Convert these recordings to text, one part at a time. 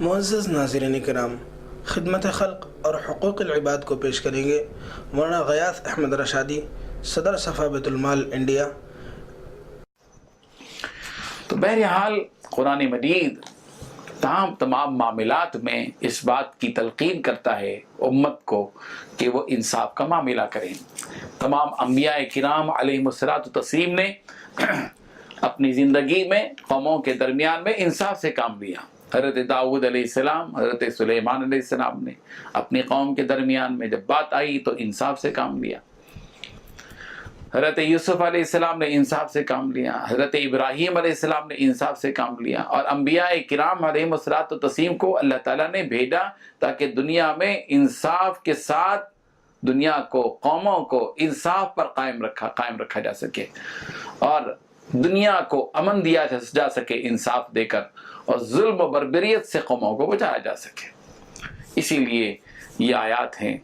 معزز ناظرین کرام، خدمت خلق اور حقوق العباد کو پیش کریں گے مولانا غیاث احمد رشادی، صدر صفا بیت المال انڈیا۔ تو بہرحال قرآن مجید تمام معاملات میں اس بات کی تلقین کرتا ہے امت کو کہ وہ انصاف کا معاملہ کریں۔ تمام انبیاء کرام علیہم الصلوۃ والتسلیم نے اپنی زندگی میں قوموں کے درمیان میں انصاف سے کام لیا۔ حضرت داؤد علیہ السلام، حضرت سلیمان علیہ السلام نے اپنی قوم کے درمیان میں جب بات آئی تو انصاف سے کام لیا۔ حضرت یوسف علیہ السلام نے انصاف سے کام لیا، حضرت ابراہیم علیہ السلام نے انصاف سے کام لیا، اور انبیاء کرام علیہم الصلوۃ والتسلیم کو اللہ تعالیٰ نے بھیجا تاکہ دنیا میں انصاف کے ساتھ دنیا کو، قوموں کو انصاف پر قائم رکھا جا سکے، اور دنیا کو امن دیا جا سکے انصاف دے کر، اور ظلم و بربریت سے قوموں کو بچایا جا سکے۔ اسی لیے یہ آیات ہیں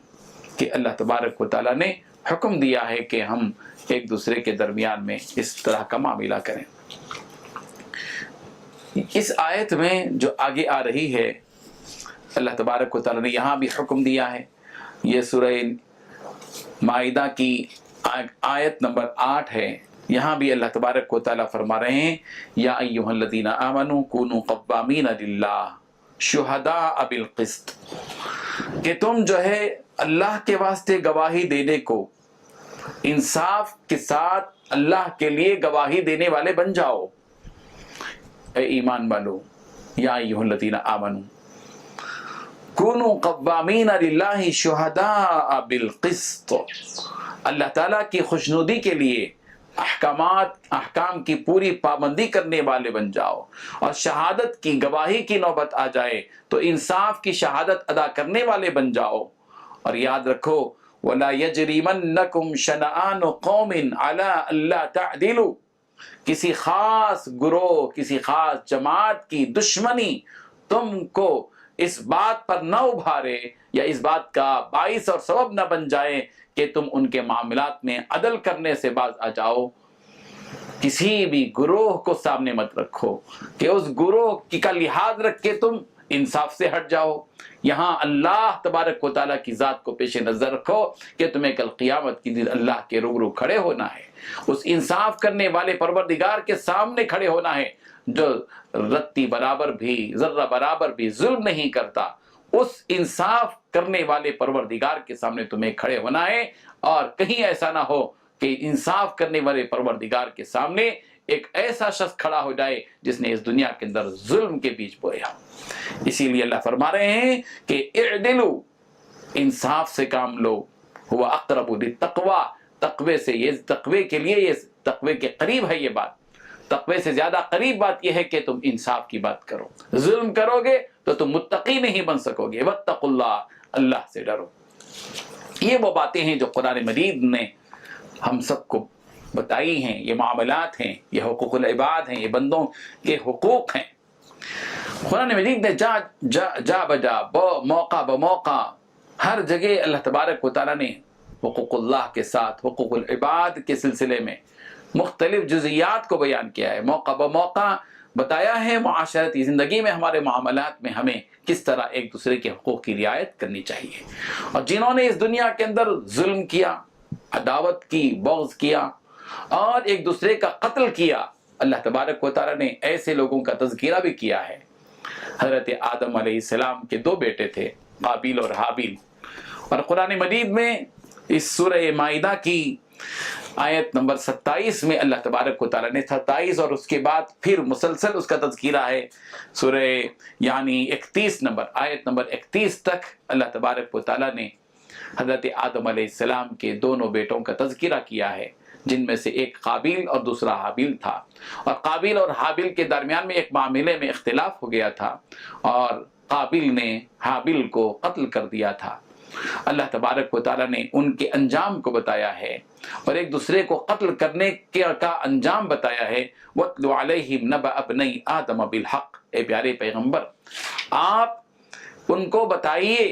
کہ اللہ تبارک و تعالیٰ نے حکم دیا ہے کہ ہم ایک دوسرے کے درمیان میں اس طرح کا معاملہ کریں۔ اس آیت میں جو آگے آ رہی ہے، اللہ تبارک و تعالیٰ نے یہاں بھی حکم دیا ہے۔ یہ سورہ مائدہ کی آیت نمبر 8 ہے۔ یہاں بھی اللہ تبارک و تعالیٰ فرما رہے ہیں، یا ایھا الذین آمنوا کونوا قوامین للہ شہداء بالقسط، کہ تم جو ہے اللہ کے واسطے گواہی دینے کو، انصاف کے ساتھ اللہ کے لیے گواہی دینے والے بن جاؤ۔ اے ایمان والو، یا ایھا الذین آمنوا کونوا قوامین للہ شہداء بالقسط، اللہ تعالیٰ کی خوشنودی کے لیے احکام کی پوری پابندی کرنے والے بن جاؤ، اور شہادت کی گواہی کی نوبت آ جائے تو انصاف کی شہادت ادا کرنے والے بن جاؤ۔ اور یاد رکھو، وَلَا يَجْرِمَنَّكُمْ شَنَآنُ قَوْمٍ عَلَىٰ أَلَّا تَعْدِلُوا، کسی خاص گروہ، کسی خاص جماعت کی دشمنی تم کو اس بات پر نہ ابھارے، یا اس بات کا باعث اور سبب نہ بن جائے کہ تم ان کے معاملات میں عدل کرنے سے باز آ جاؤ۔ کسی بھی گروہ کو سامنے مت رکھو کہ اس گروہ کا لحاظ رکھ کے تم انصاف سے ہٹ جاؤ۔ یہاں اللہ تبارک و تعالیٰ کی ذات کو پیش نظر رکھو کہ تمہیں کل قیامت کی دن اللہ کے روبرو کھڑے ہونا ہے، اس انصاف کرنے والے پروردگار کے سامنے کھڑے ہونا ہے جو رتی برابر بھی، ذرہ برابر بھی ظلم نہیں کرتا۔ اس انصاف کرنے والے پروردگار کے سامنے تمہیں کھڑے ہونا ہے، اور کہیں ایسا نہ ہو کہ انصاف کرنے والے پروردگار کے سامنے ایک ایسا شخص کھڑا ہو جائے جس نے اس دنیا کے اندر ظلم کے بیج بویا۔ اسی لیے اللہ فرما رہے ہیں کہ اعدلوا، انصاف سے کام لو، هو اقرب للتقوی، تقوی سے، یہ تقوی کے لیے، یہ تقوی کے قریب ہے۔ یہ بات تقوی سے زیادہ قریب بات یہ ہے کہ تم انصاف کی بات کرو۔ ظلم کرو گے تو تم متقی نہیں بن سکو گے۔ واتقوا اللہ، اللہ سے ڈرو۔ یہ وہ باتیں ہیں جو قرآن مجید نے ہم سب کو بتائی ہیں، یہ معاملات ہیں، یہ حقوق العباد ہیں، یہ بندوں کے حقوق ہیں۔ قرآن مجید نے جا بجا موقع بموقع ہر جگہ اللہ تبارک و تعالیٰ نے حقوق اللہ کے ساتھ حقوق العباد کے سلسلے میں مختلف جزئیات کو بیان کیا ہے، موقع بموقع بتایا ہے معاشرتی زندگی میں ہمارے معاملات میں ہمیں کس طرح ایک دوسرے کے حقوق کی رعایت کرنی چاہیے۔ اور جنہوں نے اس دنیا کے اندر ظلم کیا، عداوت کی، بغض کیا، اور ایک دوسرے کا قتل کیا، اللہ تبارک و تعالیٰ نے ایسے لوگوں کا تذکرہ بھی کیا ہے۔ حضرت آدم علیہ السلام کے 2 بیٹے تھے، قابیل اور حابیل، اور قرآن مجید میں اس سورہ مائدہ کی آیت نمبر 27 میں اللہ تبارک و تعالیٰ نے 27 اور اس کے بعد پھر مسلسل اس کا تذکرہ ہے، سورہ یعنی 31 نمبر، آیت نمبر 31 تک اللہ تبارک و تعالیٰ نے حضرت آدم علیہ السلام کے دونوں بیٹوں کا تذکرہ کیا ہے، جن میں سے ایک قابیل اور دوسرا حابیل تھا۔ اور قابیل اور حابیل کے درمیان میں ایک معاملے میں اختلاف ہو گیا تھا، اور قابیل نے حابیل کو قتل کر دیا تھا۔ اللہ تبارک و تعالیٰ نے ان کے انجام کو بتایا ہے، اور ایک دوسرے کو قتل کرنے کا انجام بتایا ہے۔ وَاتْلُ عَلَيْهِمْ نَبَأَ ابْنَيْ آدَمَ بِالْحَقِّ، اے پیارے پیغمبر آپ ان کو بتائیے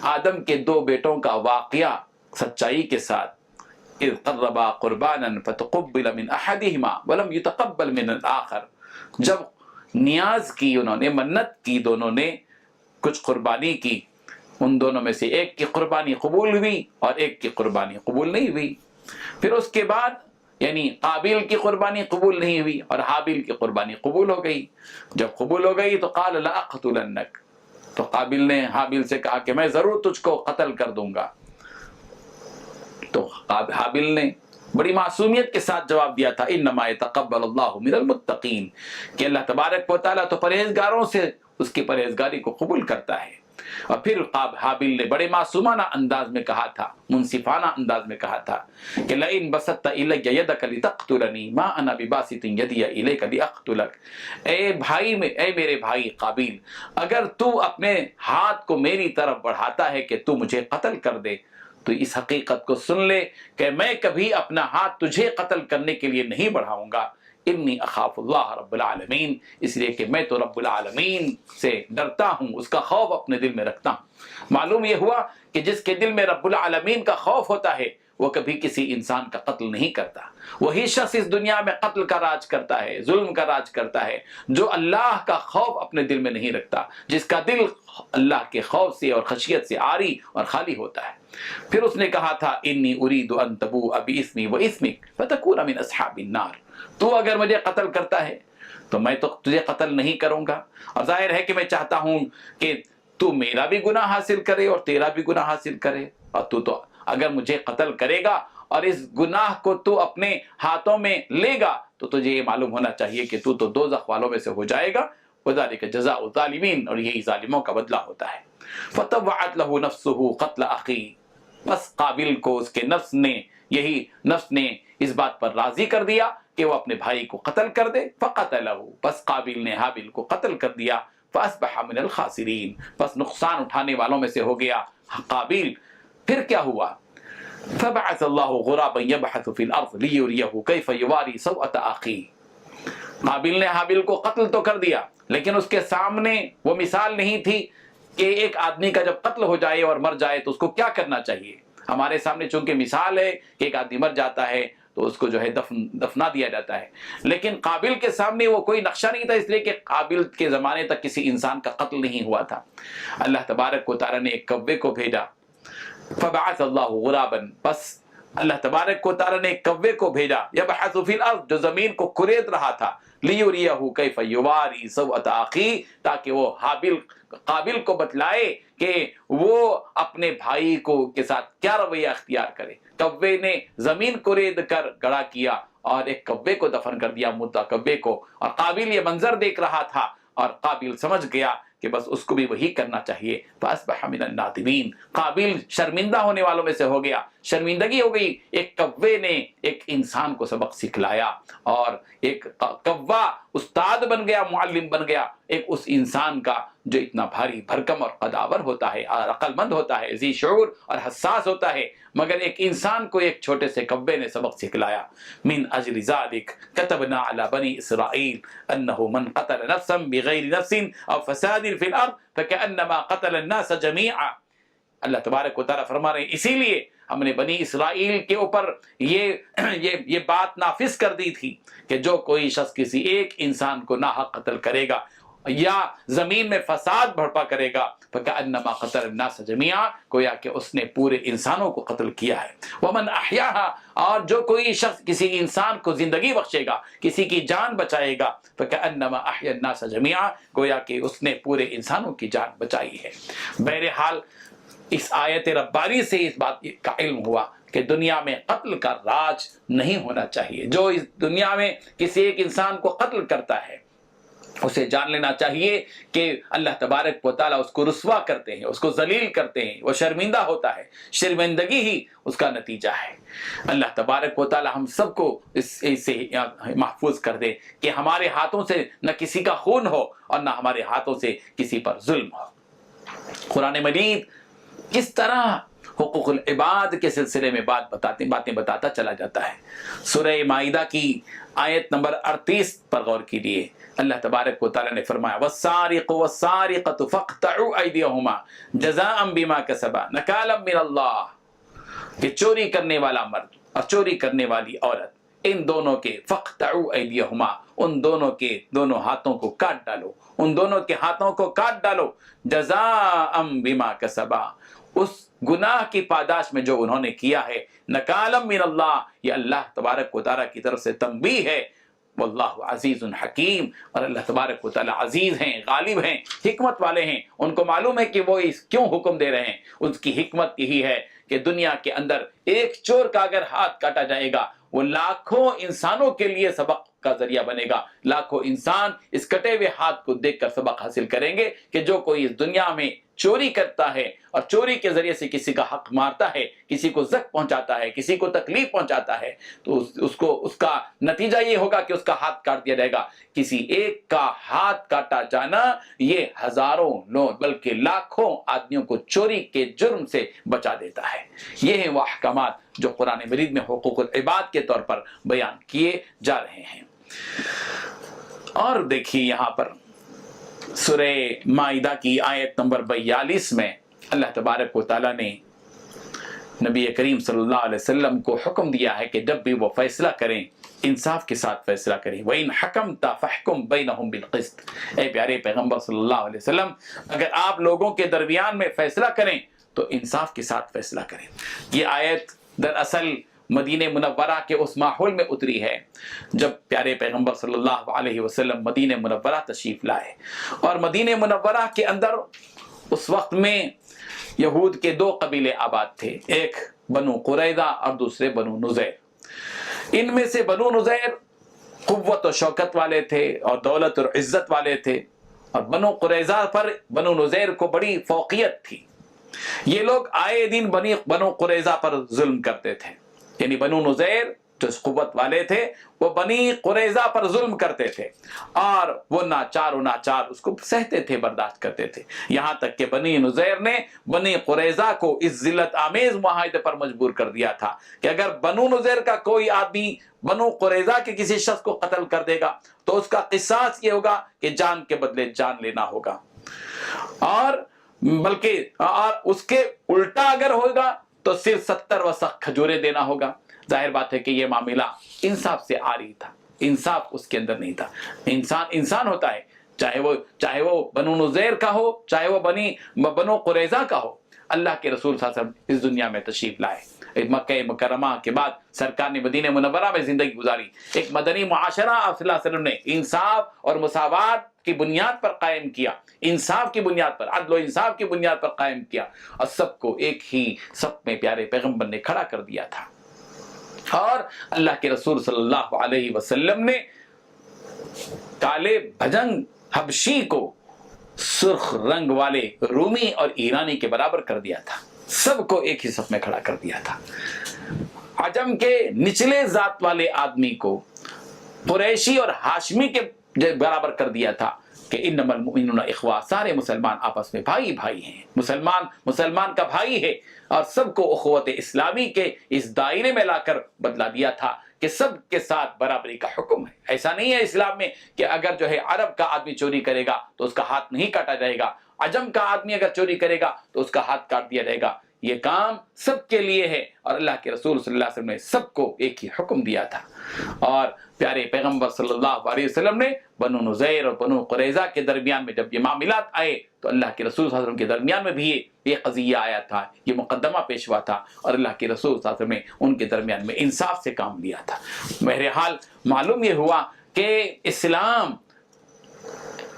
آدم کے 2 بیٹوں کا واقعہ سچائی کے ساتھ۔ اذ قربا قربانا فتقبل من احدهما ولم يتقبل من الاخر، جب نیاز کی, انہوں نے منت کی, دونوں نے کچھ قربانی کی, ان دونوں میں سے ایک کی قربانی قبول ہوئی اور ایک کی قربانی قبول نہیں ہوئی. پھر اس کے بعد یعنی قابیل کی قربانی قبول نہیں ہوئی اور حابیل کی قربانی قبول ہو گئی. جب قبول ہو گئی تو قال لأقتلنک, تو قابیل نے حابیل سے کہا کہ میں ضرور تجھ کو قتل کر دوں گا. تو حابیل نے بڑی معصومیت کے ساتھ جواب دیا تھا انما يتقبل اللہ من المتقین, کہ اللہ تبارک و تعالیٰ تو پرہیزگاروں سے اس کی پرہیزگاری کو قبول کرتا ہے. اور پھر حابیل نے بڑے معصومانہ انداز میں کہا تھا, منصفانہ انداز میں کہا تھا کہ لئن بسطت الی یدک لتقتلنی ما انا بباسط یدی الیک لاقتلک, اے میرے بھائی قابیل, اگر تو اپنے ہاتھ کو میری طرف بڑھاتا ہے کہ تو مجھے قتل کر دے, تو اس حقیقت کو سن لے کہ میں کبھی اپنا ہاتھ تجھے قتل کرنے کے لیے نہیں بڑھاؤں گا. انی اخاف اللہ رب العالمین, اس لیے کہ میں تو رب العالمین سے ڈرتا ہوں, اس کا خوف اپنے دل میں رکھتا ہوں. معلوم یہ ہوا کہ جس کے دل میں رب العالمین کا خوف ہوتا ہے وہ کبھی کسی انسان کا قتل نہیں کرتا. وہی شخص اس دنیا میں قتل کا راج کرتا ہے, ظلم کا راج کرتا ہے, جو اللہ کا خوف اپنے دل میں نہیں رکھتا, جس کا دل اللہ کے خوف سے اور خشیت سے عاری اور خالی ہوتا ہے. پھر اس نے کہا تھا انی اريد ان تبوء باسمی واسمک فتکون من اصحاب النار, تو اگر مجھے قتل کرتا ہے تو میں تو تجھے قتل نہیں کروں گا, اور ظاہر ہے کہ میں چاہتا ہوں کہ تو میرا بھی گناہ حاصل کرے اور تیرا بھی گناہ حاصل کرے, اور تو اگر مجھے قتل کرے گا اور اس گناہ کو تو اپنے ہاتھوں میں لے گا تو تجھے یہ معلوم ہونا چاہیے کہ تو دوزخ والوں میں سے ہو جائے گا. وذالک جزاء الظالمین, اور یہی ظالموں کا بدلہ ہوتا ہے. فطوعت له نفسه قتل اخی, بس قابل کو اس کے نفس نے اس بات پر راضی کر دیا کہ وہ اپنے بھائی کو قتل کر دے. فقتلہ, بس قابل نے حابل کو قتل کر دیا. فاصبح من الخاسرین, بس نقصان اٹھانے والوں میں سے ہو گیا قابل. پھر کیا ہوا؟ فبعث اللہ غرابا یبحث فی الارض لیریہ کیف یواری سوءۃ اخیہ, قابل نے حابل کو قتل تو کر دیا لیکن اس کے سامنے وہ مثال نہیں تھی کہ ایک آدمی کا جب قتل ہو جائے اور مر جائے تو اس کو کیا کرنا چاہیے. ہمارے سامنے چونکہ مثال ہے کہ ایک آدمی مر جاتا ہے تو اس کو جو ہے دفنا دیا جاتا ہے, لیکن قابل کے سامنے وہ کوئی نقشہ نہیں تھا, اس لیے کہ قابل کے زمانے تک کسی انسان کا قتل نہیں ہوا تھا. اللہ تبارک و تعالیٰ نے ایک کوے کو بھیجا. فبعث اللہ غرابا, بس اللہ تبارک و تعالیٰ نے ایک کوے کو بھیجا, یبحث فی الارض, جو زمین کو کرید رہا تھا, لیریہ کیف یواری سوءۃ اخیہ, تاکہ وہ قابل کو بتلائے کہ وہ اپنے بھائی کے ساتھ کیا رویہ اختیار کرے. کوے نے زمین کو رید کر گڑھا کیا اور ایک کوے کو دفن کر دیا, مردہ کوے کو, اور قابل یہ منظر دیکھ رہا تھا اور قابل سمجھ گیا کہ بس اس کو بھی وہی کرنا چاہیے. فاصبح من النادمین, قابل شرمندہ ہونے والوں میں سے ہو گیا, شرمندگی ہو گئی. ایک کوے نے ایک انسان کو سبق سکھلایا اور ایک کوا استاد بن گیا, معلم بن گیا ایک اس انسان کا جو اتنا بھاری بھرکم اور قداور ہوتا ہے اور عقل مند ہوتا ہے, ذی شعور اور حساس ہوتا ہے, مگر ایک انسان کو ایک چھوٹے سے کوے نے سبق سکھلایا. من اجل ذلک کتبنا علی بنی اسرائیل انہ من قتل نفسا بغیر نفس او فساد فی الارض فکأنما قتل الناس جمیعا. اللہ تبارک و تعالیٰ فرما رہے ہیں اسی لیے ہم نے بنی اسرائیل کے اوپر یہ بات نافذ کر دی تھی کہ جو کوئی شخص کسی ایک انسان کو ناحق قتل کرے گا یا زمین میں فساد بھرپا کرے گا, فکأنما قتل الناس جمیعا, گویا کہ اس نے پورے انسانوں کو قتل کیا ہے. ومن احیاها, اور جو کوئی شخص کسی انسان کو زندگی بخشے گا, کسی کی جان بچائے گا, فکأنما احیا الناس جمیعا, گویا کہ اس نے پورے انسانوں کی جان بچائی ہے. بہرحال اس آیت ربانی سے اس بات کا علم ہوا کہ دنیا میں قتل کا راج نہیں ہونا چاہیے. جو اس دنیا میں کسی ایک انسان کو قتل کرتا ہے اسے جان لینا چاہیے کہ اللہ تبارک و تعالیٰ اس کو رسوا کرتے ہیں, اس کو ذلیل کرتے ہیں, وہ شرمندہ ہوتا ہے, شرمندگی ہی اس کا نتیجہ ہے. اللہ تبارک و تعالیٰ ہم سب کو اس سے محفوظ کر دے کہ ہمارے ہاتھوں سے نہ کسی کا خون ہو اور نہ ہمارے ہاتھوں سے کسی پر ظلم ہو. قرآن مجید کس طرح حقوق العباد کے سلسلے میں باتیں بتاتا چلا جاتا ہے. سورہ مائدہ کی آیت نمبر 38 پر غور کیجیے. اللہ تبارک و تعالیٰ نے فرمایا والسارق والسارقۃ فاقطعوا ایدیہما جزاء بما کسبا نکالا من اللہ, کہ چوری کرنے والا مرد اور چوری کرنے والی عورت ان دونوں کے فاقطعوا ایدیہما, ان دونوں کے دونوں ہاتھوں کو کاٹ ڈالو، ان دونوں کے ہاتھوں کو کاٹ ڈالو، جزاء بما کسبا، اس گناہ کی پاداش میں جو انہوں نے کیا ہے، نکالم من اللہ، یہ اللہ تبارک و تعالیٰ کی طرف سے تنبیہ ہے، واللہ عزیز حکیم، اور اللہ تبارک و تعالیٰ عزیز ہیں، غالب ہیں، حکمت والے ہیں۔ ان کو معلوم ہے کہ وہ کیوں حکم دے رہے ہیں، ان کی حکمت یہی ہے کہ دنیا کے اندر ایک چور کا اگر ہاتھ کاٹا جائے گا، وہ لاکھوں انسانوں کے لیے سبق کا ذریعہ بنے گا۔ لاکھوں انسان اس کٹے ہوئے ہاتھ کو دیکھ کر سبق حاصل کریں گے کہ جو کوئی اس دنیا میں چوری کرتا ہے اور چوری کے ذریعے سے کسی کا حق مارتا ہے، کسی کو زخم پہنچاتا ہے، کسی کو تکلیف پہنچاتا ہے، تو اس کا نتیجہ یہ ہوگا کہ اس کا ہاتھ کاٹ دیا جائے گا۔ کسی ایک کا ہاتھ کاٹا جانا یہ ہزاروں بلکہ لاکھوں آدمیوں کو چوری کے جرم سے بچا دیتا ہے۔ یہ ہیں وہ احکامات جو قرآن مجید میں حقوق العباد کے طور پر بیان کیے جا رہے ہیں۔ اور دیکھیے یہاں پر سورہ مائدہ کی آیت نمبر 42 میں اللہ تبارک و تعالیٰ نے نبی کریم صلی اللہ علیہ وسلم کو حکم دیا ہے کہ جب بھی وہ فیصلہ کریں انصاف کے ساتھ فیصلہ کریں۔ وَإِنْ حَكَمْتَ فَاحْكُمْ بَيْنَهُمْ بِالْقِسْطِ، اے پیارے پیغمبر صلی اللہ علیہ وسلم، اگر آپ لوگوں کے درمیان میں فیصلہ کریں تو انصاف کے ساتھ فیصلہ کریں۔ یہ آیت دراصل مدینہ منورہ کے اس ماحول میں اتری ہے جب پیارے پیغمبر صلی اللہ علیہ وسلم مدینہ منورہ تشریف لائے، اور مدینہ منورہ کے اندر اس وقت میں یہود کے دو قبیلے آباد تھے، ایک بنو قریظہ اور دوسرے بنو نذیر۔ ان میں سے بنو نذیر قوت و شوکت والے تھے اور دولت اور عزت والے تھے، اور بنو قریظہ پر بنو نذیر کو بڑی فوقیت تھی۔ یہ لوگ آئے دن بنو قریظہ پر ظلم کرتے تھے، یعنی بنو نذیر جو قوت والے تھے وہ بنی قریظہ پر ظلم کرتے تھے، اور وہ ناچار و ناچار اس کو سہتے تھے، برداشت کرتے تھے، یہاں تک کہ بنی نذیر نے بنی قریظہ کو اس ذلت آمیز معاہدے پر مجبور کر دیا تھا کہ اگر بنو نذیر کا کوئی آدمی بنو قریظہ کے کسی شخص کو قتل کر دے گا تو اس کا قصاص یہ ہوگا کہ جان کے بدلے جان لینا ہوگا، اور بلکہ اور اس کے الٹا اگر ہوگا تو صرف 70 وسق کھجورے دینا ہوگا۔ ظاہر بات ہے کہ یہ معاملہ انصاف سے عاری تھا، انصاف اس کے اندر نہیں تھا۔ انسان ہوتا ہے، چاہے وہ بنو نذیر کا ہو، چاہے وہ بنو قریظہ کا ہو۔ اللہ کے رسول صلی اللہ علیہ وسلم اس دنیا میں تشریف لائے، مکہ مکرمہ کے بعد سرکار نے مدینہ منورہ میں زندگی گزاری، ایک مدنی معاشرہ آپ صلی اللہ علیہ وسلم نے انصاف اور مساوات کی بنیاد پر قائم کیا، انصاف کی بنیاد پر، عدل و انصاف کی بنیاد پر قائم کیا، اور سب کو ایک ہی صف میں پیارے پیغمبر نے کھڑا کر دیا تھا۔ اور اللہ کے رسول صلی اللہ علیہ وسلم نے کالے بھجنگ حبشی کو سرخ رنگ والے رومی اور ایرانی کے برابر کر دیا تھا، سب کو ایک ہی صف میں کھڑا کر دیا تھا۔ عجم کے نچلے ذات والے آدمی کو قریشی اور ہاشمی کے برابر کر دیا تھا کہ انما المؤمنون اخوہ، سارے مسلمان آپس میں بھائی بھائی ہیں، مسلمان کا بھائی ہے، اور سب کو اخوت اسلامی کے اس دائرے میں لا کر بدلا دیا تھا کہ سب کے ساتھ برابری کا حکم ہے۔ ایسا نہیں ہے اسلام میں کہ اگر جو ہے عرب کا آدمی چوری کرے گا تو اس کا ہاتھ نہیں کاٹا جائے گا، عجم کا آدمی اگر چوری کرے گا تو اس کا ہاتھ کاٹ دیا جائے گا۔ یہ کام سب کے لیے ہے، اور اللہ کے رسول صلی اللہ علیہ وسلم نے سب کو ایک ہی حکم دیا تھا۔ اور پیارے پیغمبر صلی اللہ علیہ وسلم نے بنو نذیر اور بنو قریظہ کے درمیان میں جب یہ معاملات آئے تو اللہ کے رسول صلی اللہ علیہ وسلم کے درمیان میں بھی یہ قضیہ آیا تھا، یہ مقدمہ پیش ہوا تھا، اور اللہ کے رسول صلی اللہ علیہ وسلم نے ان کے درمیان میں انصاف سے کام لیا تھا۔ بہرحال معلوم یہ ہوا کہ اسلام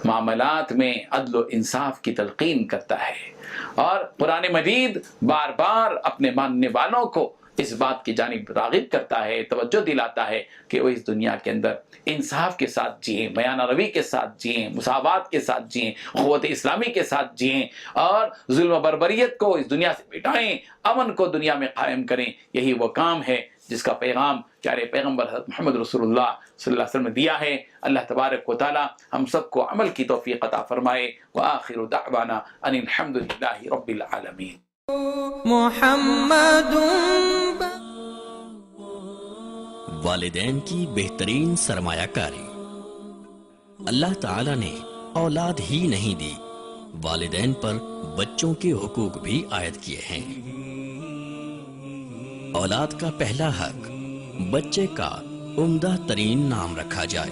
معاملات میں عدل و انصاف کی تلقین کرتا ہے، اور قرآن مجید بار بار اپنے ماننے والوں کو اس بات کی جانب راغب کرتا ہے، توجہ دلاتا ہے کہ وہ اس دنیا کے اندر انصاف کے ساتھ جئیں، میانہ روی کے ساتھ جئیں، مساوات کے ساتھ جئیں، قوت اسلامی کے ساتھ جئیں، اور ظلم و بربریت کو اس دنیا سے مٹائیں، امن کو دنیا میں قائم کریں۔ یہی وہ کام ہے جس کا پیغام پیارے پیغمبر حضرت محمد رسول اللہ صلی اللہ علیہ وسلم نے دیا ہے۔ اللہ تبارک و تعالی ہم سب کو عمل کی توفیق عطا فرمائے۔ وآخر دعوانا ان الحمد للہ رب العالمین۔ محمد والدین کی بہترین سرمایہ کاری۔ اللہ تعالی نے اولاد ہی نہیں دی، والدین پر بچوں کے حقوق بھی عائد کیے ہیں۔ اولاد کا پہلا حق، بچے کا عمدہ ترین نام رکھا جائے،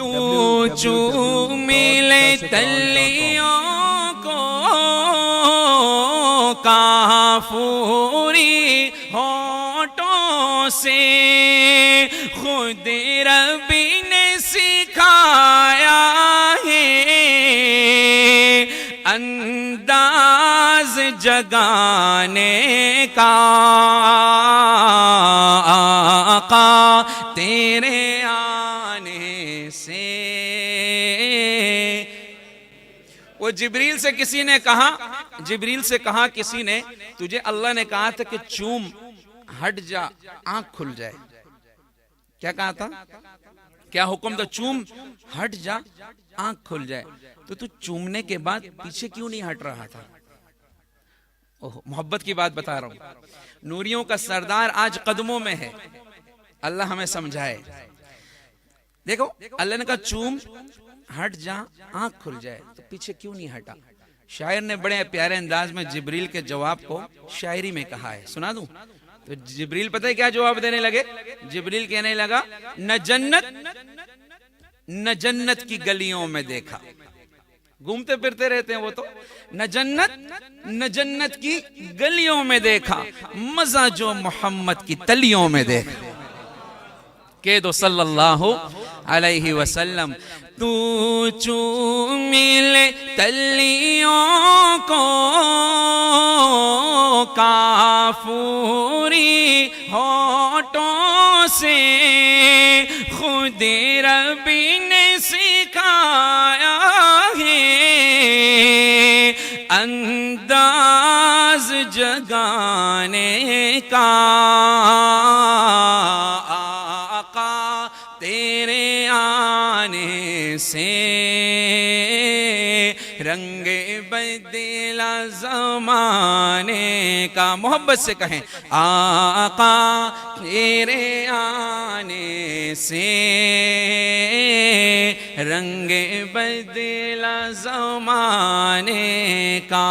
تو چومے تلیوں کو کافوری ہونٹوں سے خود ربی نے سکھایا ہے انداز جگانے کا آقا تیرے آنے سے۔ وہ جبریل سے کسی نے کہا، جبریل سے کہا کسی نے، تجھے اللہ نے کہا تھا کہ چوم، ہٹ جا، آنکھ کھل جائے۔ کیا کہا تھا؟ کیا حکم تھا؟ چوم، ہٹ جا، آنکھ کھل جائے۔ تو چومنے کے بعد پیچھے کیوں نہیں ہٹ رہا تھا؟ محبت کی بات بتا رہا ہوں، نوریوں کا سردار آج قدموں میں ہے، اللہ ہمیں سمجھائے۔ دیکھو اللہ نے کہا چوم، ہٹ جا، آنکھ کھل جائے، تو پیچھے کیوں نہیں ہٹا؟ شاعر نے بڑے پیارے انداز میں جبریل کے جواب کو شاعری میں کہا ہے، سنا دوں؟ تو جبریل پتہ ہے کیا جواب دینے لگے؟ جبریل کہنے لگا نہ جنت کی گلیوں میں دیکھا، گھومتے پھرتے رہتے ہیں وہ تو، نہ جنت کی گلیوں میں دیکھا، مزہ جو محمد کی تلیوں میں دیکھا۔ کہہ دو صلی اللہ علیہ وسلم، تو چومل تلیوں کو کافوری ہونٹوں سے خود ربی نے سکھایا ہے انداز جگانے کا، آقا تیرے آنے سے رنگ بدلا زمانے کا۔ محبت سے کہیں آقا تیرے آنے سے رنگ بدلا زمانے کا۔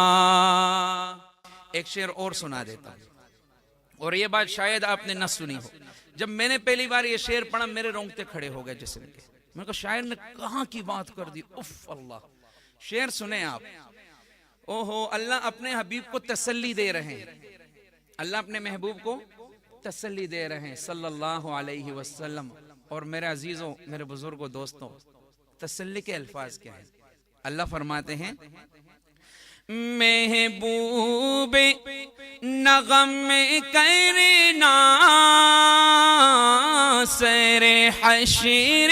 ایک شعر اور سنا دیتا ہوں، اور یہ بات شاید آپ نے نہ سنی ہو۔ جب میں نے پہلی بار یہ شعر پڑھا میرے رونگٹے کھڑے ہو گئے جسم کے، میں کہا شاعر نے کہاں کی بات کر دی، اف اللہ۔ شعر سنیں آپ، اوہو اللہ اپنے حبیب کو تسلی دے رہے ہیں، اللہ اپنے محبوب کو تسلی دے رہے ہیں صلی اللہ علیہ وسلم۔ اور میرے عزیزوں، میرے بزرگوں، دوستوں، تسلی کے الفاظ کیا ہیں؟ اللہ فرماتے ہیں محبوب نغم کرنا سر حشر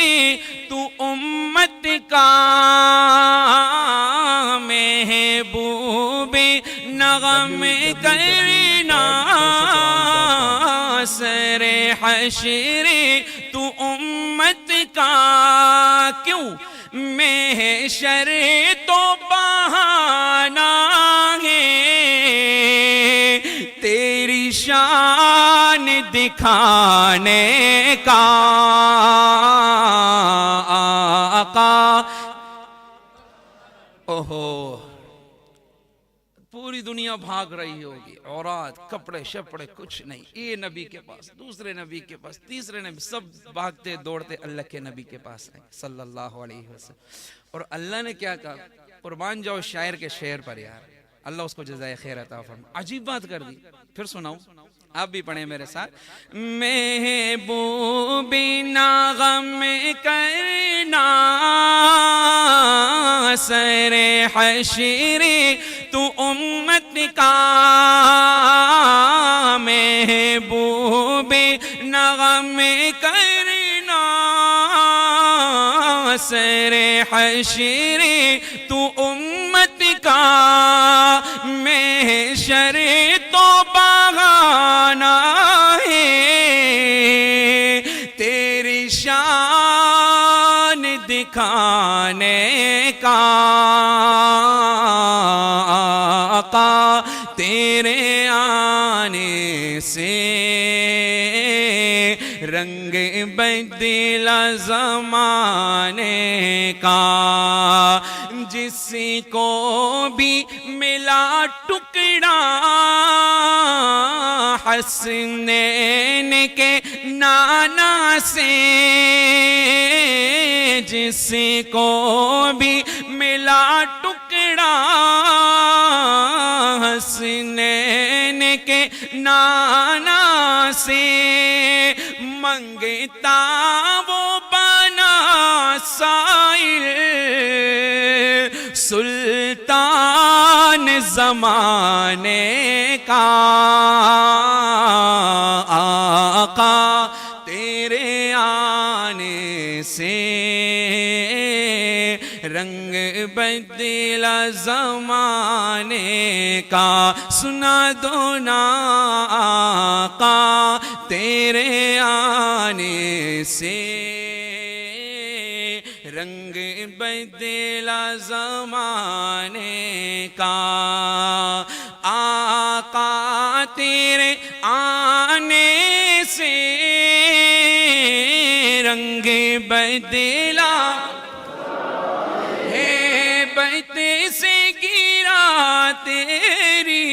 تو امت کا، محبوب نغم کرنا سر حشر تو امت کا، کیوں محشر تو بہانہ ہے تیری شان دکھانے کا، آقا۔ اوہو پوری دنیا بھاگ رہی ہوگی، عورات، کپڑے شپڑے کچھ نہیں، یہ نبی کے پاس، دوسرے نبی کے پاس، تیسرے نبی، سب بھاگتے دوڑتے اللہ کے نبی کے پاس آئے صلی اللہ علیہ وسلم۔ اور اللہ نے کیا کہا؟ قربان جاؤ شاعر کے شعر پر یار، اللہ اس کو جزائے خیر عطا فرمائے۔ عجیب بات کر دی، پھر سناؤں، آپ بھی پڑھیں میرے ساتھ۔ محبوب نغم کرنا سر حشر تو امت کا، محبوب نغم کرنا سر حشر تو امت کا، محشر تو بہانہ ہے تیری شان دکھانے کا، آقا تیرے آنے سے رنگ بدلا زمانے کا، جس کو بھی ملا ٹکڑا حسنین کے نانا سے جس کو بھی ملا ٹکڑا حسنین کے نانا سے منگتا وہ بنا سائل سلطان زمانے کا آقا تیرے آنے سے رنگ بدلا زمانے کا سنا دو نا آقا تیرے آنے سے رنگ بدلا زمانے کا آقا تیرے آنے سے رنگ بدلا ہے بیت سے گرا تیری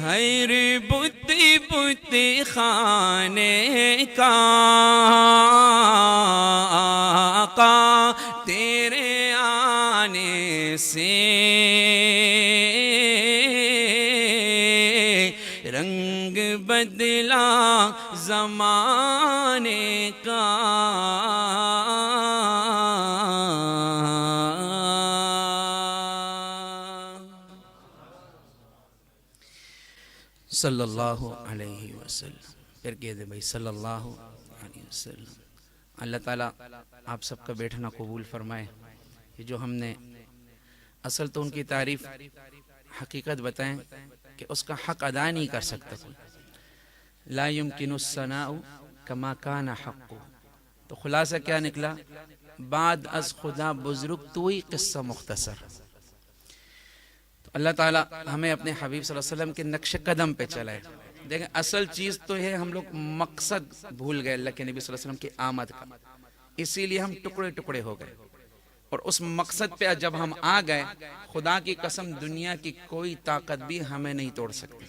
ہر بت بت خانے کا آقا تیرے آنے سے رنگ بدلا زمانے کا صلی اللہ علیہ وسلم. پھر کہہ دے بھائی صلی اللہ علیہ وسلم. اللہ تعالیٰ آپ سب کا بیٹھنا قبول فرمائے. یہ جو ہم نے اصل تو ان کی تعریف حقیقت بتائیں کہ اس کا حق ادا نہیں کر سکتا کوئی. لا يمكن الثناء كما كان حق. تو خلاصہ کیا نکلا؟ بعد از خدا بزرگ تو ہی قصہ مختصر. تو اللہ تعالیٰ ہمیں اپنے حبیب صلی اللہ علیہ وسلم کے نقش قدم پہ چلائے. دیکھیں اصل چیز تو ہے ہم لوگ مقصد بھول گئے اللہ کے نبی صلی اللہ علیہ وسلم کی آمد کا، اسی لیے ہم ٹکڑے ٹکڑے ہو گئے. اور اس مقصد پہ جب ہم آ گئے، خدا کی قسم دنیا کی کوئی طاقت بھی ہمیں نہیں توڑ سکتی.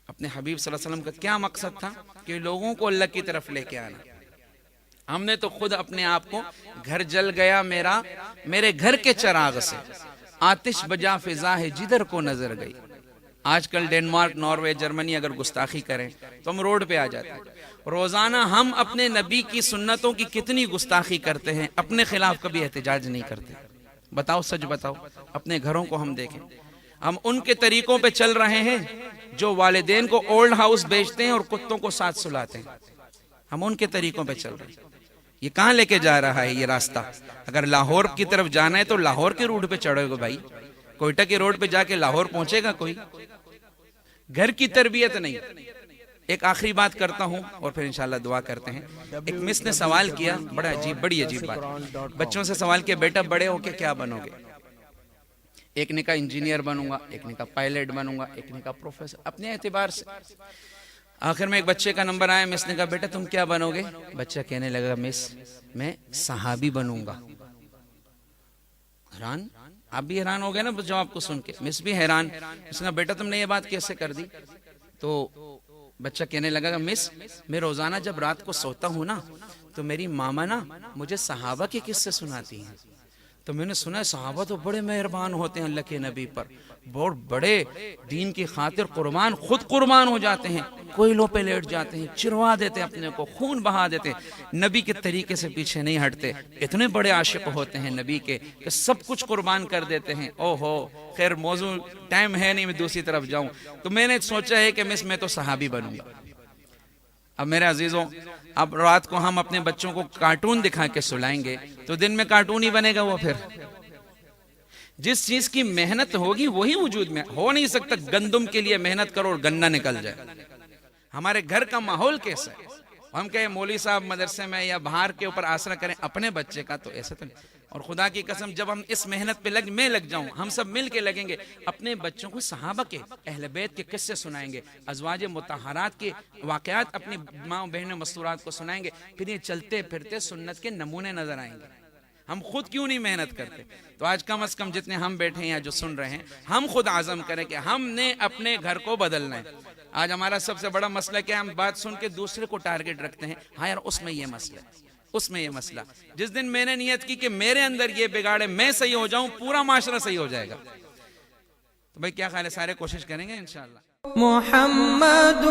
اپنے حبیب صلی اللہ علیہ وسلم کا کیا مقصد تھا؟ کہ لوگوں کو اللہ کی طرف لے کے آنا. ہم نے تو خود اپنے آپ کو گھر جل گیا میرے گھر کے چراغ سے، آتش بجا فضا ہے جدھر کو نظر گئی. آج کل ڈنمارک، ناروے، جرمنی اگر گستاخی کریں تو ہم روڈ پہ آ جاتے ہیں. روزانہ ہم اپنے نبی کی سنتوں کی کتنی گستاخی کرتے ہیں، اپنے خلاف کبھی احتجاج نہیں کرتے. بتاؤ، سچ بتاؤ. اپنے گھروں کو ہم دیکھیں، ہم ان کے طریقوں پہ چل رہے ہیں جو والدین کو اولڈ ہاؤس بیچتے ہیں اور کتوں کو ساتھ سلاتے ہیں. ہم ان کے طریقوں پہ چل رہے ہیں. یہ کہاں لے کے جا رہا ہے یہ راستہ؟ اگر لاہور کی طرف جانا ہے تو لاہور کے روڈ پہ چڑھو گے بھائی. کوئٹہ کے روڈ پہ جا کے لاہور پہنچے گا کوئی؟ گھر کی تربیت نہیں. ایک آخری بات کرتا ہوں اور پھر انشاءاللہ دعا کرتے ہیں. ایک مس نے سوال کیا، بڑی عجیب بات. بچوں سے سوال کیا بیٹا بڑے ہو کے کیا بنو گے؟ ایک نے کہا انجینئر بنوں گا، ایک نے کہا پائلٹ بنوں گا، ایک نے کہا پروفیسر. اپنے اعتبار سے آخر میں ایک بچے کا نمبر آیا. مس نے کہا بیٹا تم کیا بنو گے؟ بچہ کہنے لگا مس میں صحابی بنوں گا. حیران، آپ بھی حیران ہو گئے نا جواب کو سن کے. مس بھی حیران. اس نے کہا بیٹا تم نے یہ بات کیسے کر دی؟ تو بچہ کہنے لگا مس میں روزانہ جب رات کو سوتا ہوں نا تو میری ماما نا مجھے صحابہ کے قصے سناتی ہیں. تو میں نے سنا ہے صحابہ تو بڑے مہربان ہوتے ہیں اللہ کے نبی پر، بہت بڑے دین کی خاطر خود قربان ہو جاتے ہیں، کوئلوں پہ لیٹ جاتے ہیں، چروا دیتے ہیں اپنے کو، خون بہا دیتے ہیں، نبی کے طریقے سے پیچھے نہیں ہٹتے. اتنے بڑے عاشق ہوتے ہیں نبی کے کہ سب کچھ قربان کر دیتے ہیں. خیر موضوع ٹائم ہے نہیں میں دوسری طرف جاؤں. تو میں نے سوچا ہے کہ میں تو صحابی بنوں گا. اب میرے عزیزوں، اب رات کو ہم اپنے بچوں کو کارٹون دکھا کے سلائیں گے تو دن میں کارٹون ہی بنے گا. وہ پھر جس چیز کی محنت ہوگی وہی وجود میں ہو نہیں سکتا. گندم کے لیے محنت کرو اور گنا نکل جائے. ہمارے گھر کا ماحول کیسا ہے؟ ہم کہیں مولوی صاحب مدرسے میں یا باہر کے اوپر آسرا کریں اپنے بچے کا، تو ایسا تو نہیں. اور خدا کی قسم جب ہم اس محنت پہ میں لگ جاؤں، ہم سب مل کے لگیں گے، اپنے بچوں کو صحابہ کے، اہل بیت کے قصے سنائیں گے، ازواج مطہرات کے واقعات اپنی ماں بہن مستورات کو سنائیں گے. پھر یہ چلتے پھرتے سنت کے نمونے نظر آئیں گے. ہم خود کیوں نہیں محنت کرتے؟ تو آج کم از کم جتنے ہم بیٹھے ہیں یا جو سن رہے ہیں، ہم خود عزم کریں کہ ہم نے اپنے گھر کو بدلنا ہے. آج ہمارا سب سے بڑا مسئلہ کیا ہے؟ ہم بات سن کے دوسرے کو ٹارگٹ رکھتے ہیں. ہاں یار اس میں یہ مسئلہ ہے. اس میں یہ مسئلہ. جس دن میں نے نیت کی کہ میرے اندر یہ بگاڑے میں صحیح ہو جاؤں, پورا معاشرہ صحیح ہو جائے گا. تو بھائی کیا خیال ہے, سارے کوشش کریں گے انشاءاللہ. محمد